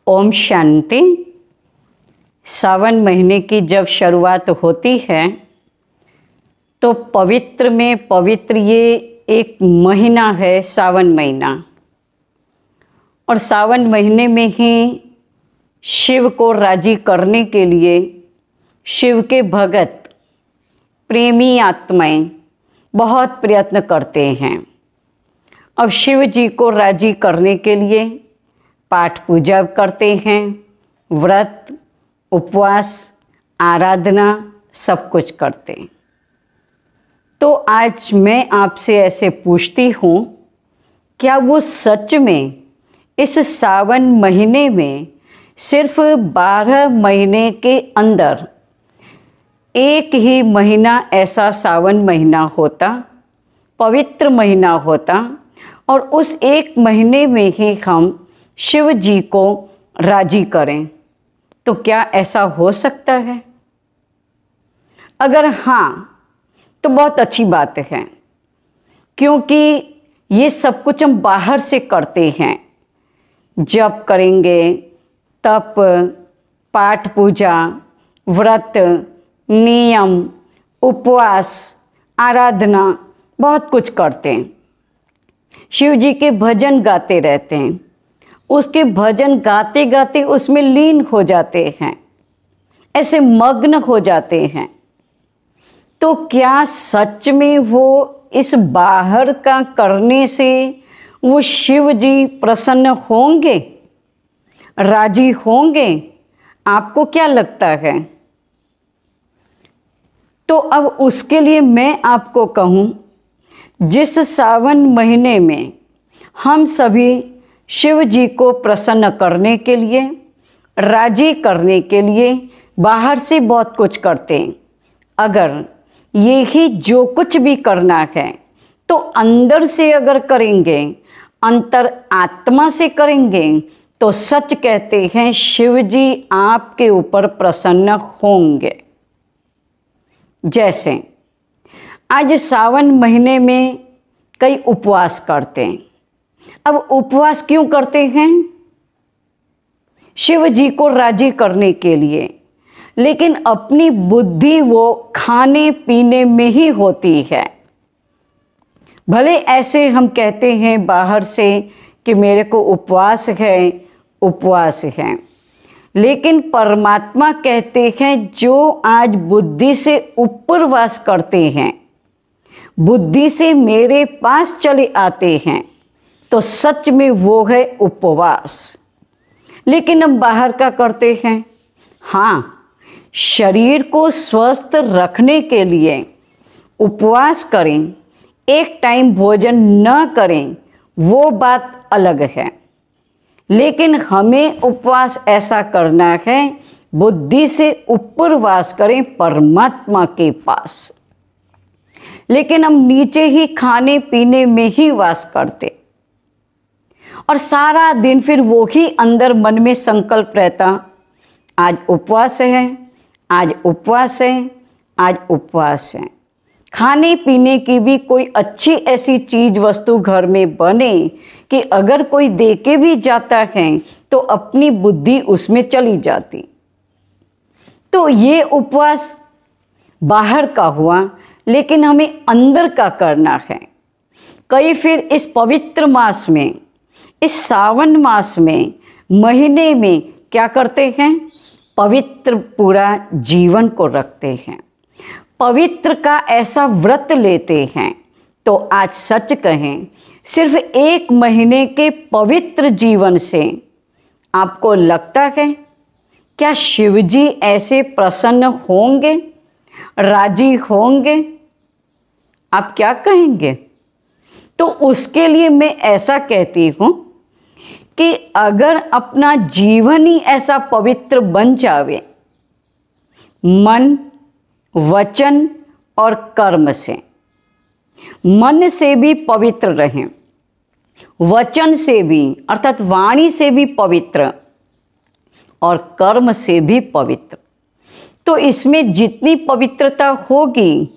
ओम शांति। सावन महीने की जब शुरुआत होती है तो पवित्र में पवित्र ये एक महीना है सावन महीना। और सावन महीने में ही शिव को राजी करने के लिए शिव के भगत प्रेमी आत्माएं बहुत प्रयत्न करते हैं। अब शिव जी को राजी करने के लिए पाठ पूजा करते हैं, व्रत उपवास आराधना सब कुछ करते हैं। तो आज मैं आपसे ऐसे पूछती हूँ, क्या वो सच में इस सावन महीने में सिर्फ 12 महीने के अंदर एक ही महीना ऐसा सावन महीना होता, पवित्र महीना होता, और उस एक महीने में ही हम शिव जी को राजी करें? तो क्या ऐसा हो सकता है? अगर हाँ तो बहुत अच्छी बात है, क्योंकि ये सब कुछ हम बाहर से करते हैं। जप करेंगे, तप, पाठ पूजा, व्रत, नियम, उपवास, आराधना बहुत कुछ करते हैं। शिव जी के भजन गाते रहते हैं, उसके भजन गाते गाते उसमें लीन हो जाते हैं, ऐसे मग्न हो जाते हैं। तो क्या सच में वो इस बाहर का करने से वो शिव जी प्रसन्न होंगे, राजी होंगे? आपको क्या लगता है? तो अब उसके लिए मैं आपको कहूँ, जिस सावन महीने में हम सभी शिव जी को प्रसन्न करने के लिए, राजी करने के लिए बाहर से बहुत कुछ करते हैं, अगर ये ही जो कुछ भी करना है तो अंदर से अगर करेंगे, अंतर आत्मा से करेंगे, तो सच कहते हैं शिव जी आपके ऊपर प्रसन्न होंगे। जैसे आज सावन महीने में कई उपवास करते हैं। अब उपवास क्यों करते हैं? शिव जी को राजी करने के लिए, लेकिन अपनी बुद्धि वो खाने पीने में ही होती है। भले ऐसे हम कहते हैं बाहर से कि मेरे को उपवास है, लेकिन परमात्मा कहते हैं जो आज बुद्धि से ऊपर वास करते हैं, बुद्धि से मेरे पास चले आते हैं, तो सच में वो है उपवास। लेकिन हम बाहर का करते हैं। हाँ, शरीर को स्वस्थ रखने के लिए उपवास करें, एक टाइम भोजन न करें, वो बात अलग है। लेकिन हमें उपवास ऐसा करना है, बुद्धि से ऊपर वास करें परमात्मा के पास। लेकिन हम नीचे ही खाने पीने में ही वास करते, और सारा दिन फिर वो ही अंदर मन में संकल्प रहता, आज उपवास है, आज उपवास है, आज उपवास है। खाने पीने की भी कोई अच्छी ऐसी चीज़ वस्तु घर में बने कि अगर कोई दे के भी जाता है तो अपनी बुद्धि उसमें चली जाती। तो ये उपवास बाहर का हुआ, लेकिन हमें अंदर का करना है। कई फिर इस पवित्र मास में, इस सावन मास में, महीने में क्या करते हैं? पवित्र पूरा जीवन को रखते हैं, पवित्र का ऐसा व्रत लेते हैं। तो आज सच कहें, सिर्फ एक महीने के पवित्र जीवन से आपको लगता है क्या शिव जी ऐसे प्रसन्न होंगे, राजी होंगे? आप क्या कहेंगे? तो उसके लिए मैं ऐसा कहती हूँ कि अगर अपना जीवन ही ऐसा पवित्र बन जावे, मन, वचन और कर्म से, मन से भी पवित्र रहें, वचन से भी अर्थात वाणी से भी पवित्र, और कर्म से भी पवित्र, तो इसमें जितनी पवित्रता होगी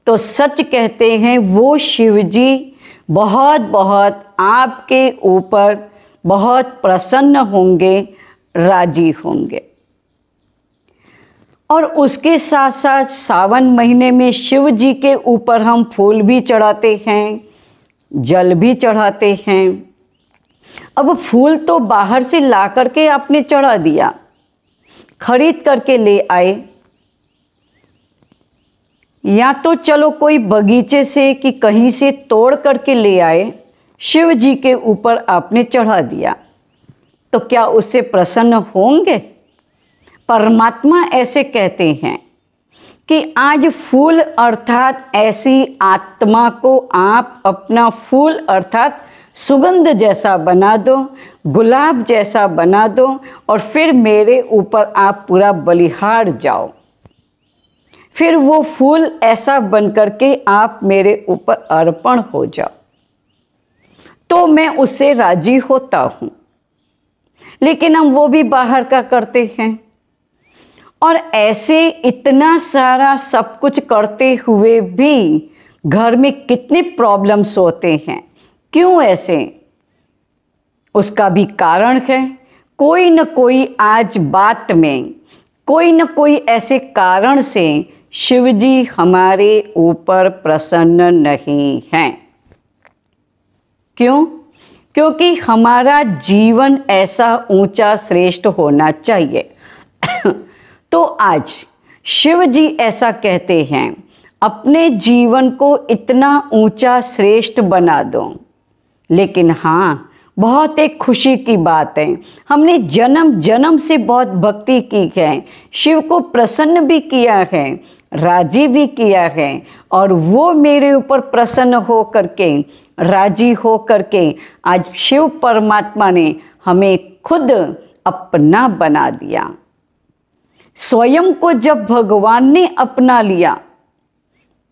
तो सच कहते हैं वो शिव जी बहुत बहुत आपके ऊपर बहुत प्रसन्न होंगे, राजी होंगे। और उसके साथ साथ सावन महीने में शिव जी के ऊपर हम फूल भी चढ़ाते हैं, जल भी चढ़ाते हैं। अब फूल तो बाहर से ला करके आपने चढ़ा दिया, खरीद करके ले आए, या तो चलो कोई बगीचे से कि कहीं से तोड़ करके ले आए, शिव जी के ऊपर आपने चढ़ा दिया, तो क्या उससे प्रसन्न होंगे? परमात्मा ऐसे कहते हैं कि आज फूल अर्थात ऐसी आत्मा को आप अपना फूल अर्थात सुगंध जैसा बना दो, गुलाब जैसा बना दो, और फिर मेरे ऊपर आप पूरा बलिहार जाओ। फिर वो फूल ऐसा बन करके आप मेरे ऊपर अर्पण हो जाओ, तो मैं उससे राजी होता हूँ। लेकिन हम वो भी बाहर का करते हैं, और ऐसे इतना सारा सब कुछ करते हुए भी घर में कितने प्रॉब्लम्स होते हैं। क्यों ऐसे? उसका भी कारण है। कोई न कोई आज बात में, कोई न कोई ऐसे कारण से शिवजी हमारे ऊपर प्रसन्न नहीं हैं। क्यों? क्योंकि हमारा जीवन ऐसा ऊंचा श्रेष्ठ होना चाहिए। तो आज शिव जी ऐसा कहते हैं, अपने जीवन को इतना ऊंचा श्रेष्ठ बना दो। लेकिन हाँ, बहुत एक खुशी की बात है, हमने जन्म जन्म से बहुत भक्ति की है, शिव को प्रसन्न भी किया है, राजी भी किया है, और वो मेरे ऊपर प्रसन्न हो करके, राजी हो करके आज शिव परमात्मा ने हमें खुद अपना बना दिया। स्वयं को जब भगवान ने अपना लिया,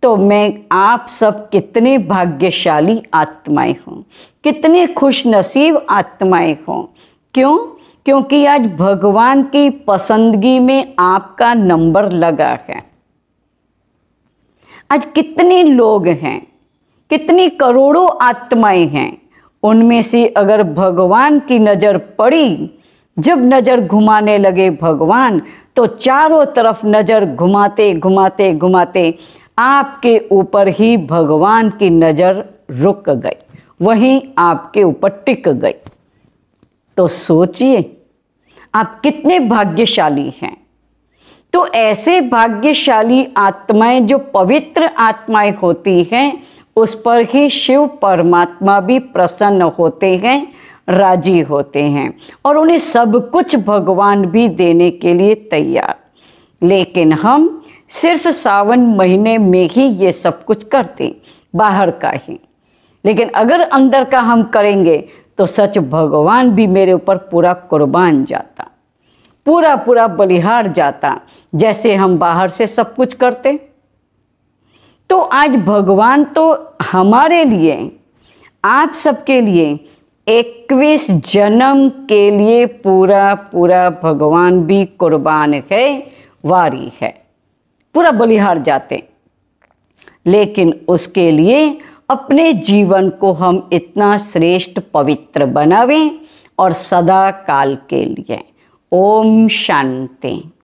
तो मैं आप सब कितने भाग्यशाली आत्माएं हों, कितने खुश नसीब आत्माएं हों। क्यों? क्योंकि आज भगवान की पसंदगी में आपका नंबर लगा है। आज कितने लोग हैं, कितनी करोड़ों आत्माएं हैं, उनमें से अगर भगवान की नज़र पड़ी, जब नज़र घुमाने लगे भगवान, तो चारों तरफ नज़र घुमाते घुमाते घुमाते आपके ऊपर ही भगवान की नज़र रुक गई, वहीं आपके ऊपर टिक गई। तो सोचिए आप कितने भाग्यशाली हैं। तो ऐसे भाग्यशाली आत्माएं, जो पवित्र आत्माएं होती हैं, उस पर ही शिव परमात्मा भी प्रसन्न होते हैं, राजी होते हैं, और उन्हें सब कुछ भगवान भी देने के लिए तैयार। लेकिन हम सिर्फ सावन महीने में ही ये सब कुछ करते, बाहर का ही। लेकिन अगर अंदर का हम करेंगे तो सच भगवान भी मेरे ऊपर पूरा कुर्बान जाता, पूरा पूरा बलिहार जाता, जैसे हम बाहर से सब कुछ करते। तो आज भगवान तो हमारे लिए, आप सबके लिए 21 जन्म के लिए पूरा पूरा भगवान भी कुर्बान है, वारी है, पूरा बलिहार जाते। लेकिन उसके लिए अपने जीवन को हम इतना श्रेष्ठ पवित्र बनावें, और सदा काल के लिए। ओम शांति।